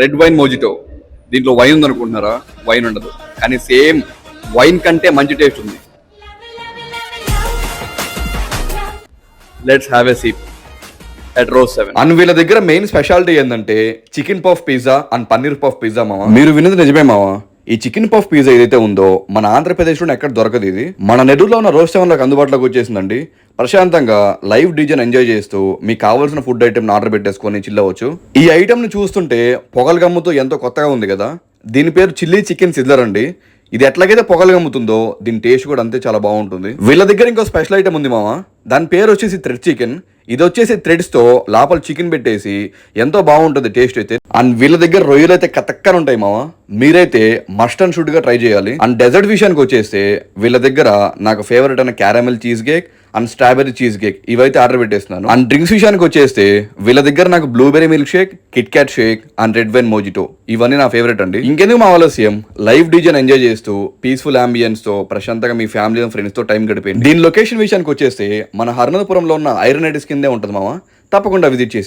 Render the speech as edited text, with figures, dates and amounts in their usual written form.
Red wine mojito. దీంట్లో wine ఉంది అనుకుంటున్నారా? వైన్ ఉండదు, కానీ సేమ్ వైన్ కంటే మంచి టేస్ట్ ఉంది. Let's have a sip at Rose 7. And వీళ్ళ దగ్గర మెయిన్ స్పెషాలిటీ ఏంటంటే chicken puff pizza and paneer puff pizza మావా. మీరు విన్నది నిజమే మావా. ఈ చికెన్ పఫ్ పిజ్జా ఏదైతే ఉందో మన ఆంధ్రప్రదేశ్లో ఎక్కడ దొరకదు. ఇది మన నెల్లూరులో ఉన్న రోజ్ 7 అందుబాటులోకి వచ్చేసిందండి. ప్రశాంతంగా లైవ్ డీజేని ఎంజాయ్ చేస్తూ మీకు కావాల్సిన ఫుడ్ ఐటెం ఆర్డర్ పెట్టేసుకొని చిల్లవచ్చు. ఈ ఐటెం ని చూస్తుంటే పొగలు గమ్ముతో ఎంతో కొత్తగా ఉంది కదా. దీని పేరు చిల్లీ చికెన్ సిజ్లర్ అండి. ఇది ఎట్లాగైతే పొగలు గమ్ముతుందో దీని టేస్ట్ కూడా అంతే చాలా బాగుంటుంది. వీళ్ళ దగ్గర ఇంకో స్పెషల్ ఐటమ్ ఉంది మామ. దాని పేరు వచ్చేసి థ్రెడ్ చికెన్. ఇది వచ్చేసి థ్రెడ్స్ తో లోపల చికెన్ పెట్టేసి ఎంతో బాగుంటుంది టేస్ట్ అయితే. అండ్ వీళ్ళ దగ్గర రొయ్యలు అయితే కతక్కన ఉంటాయి మామ. మీరైతే మస్ట్ అండ్ షుడ్ గా ట్రై చేయాలి. అండ్ డెజర్ట్ విషయానికి వచ్చేస్తే వీళ్ళ దగ్గర నాకు ఫేవరెట్ అయిన caramel cheese cake and strawberry cheese cake ఇవైతే ఆర్డర్ పెట్టేస్తున్నాను. అండ్ డ్రింక్స్ విషయానికి వచ్చేస్తే వీళ్ళ దగ్గర నాకు blueberry milk shake, KitKat shake and red wine mojito ఇవన్నీ నా ఫేవరెట్ అండి. ఇంకెందుకు మా ఆలస్యం, లైవ్ డీజేని ఎంజాయ్ చేస్తూ పీస్ఫుల్ అంబియన్స్ తో ప్రశాంతంగా మీ ఫ్యామిలీ అండ్ ఫ్రెండ్స్ తో టైం గడిపేయండి. దీని లొకేషన్ విషయానికి వచ్చేస్తే మన హర్నదపురంలో ఉన్న ఐరన్ ఎడిస్ కిందే ఉంటుంది మామ. తప్పకుండా విజిట్ చేసి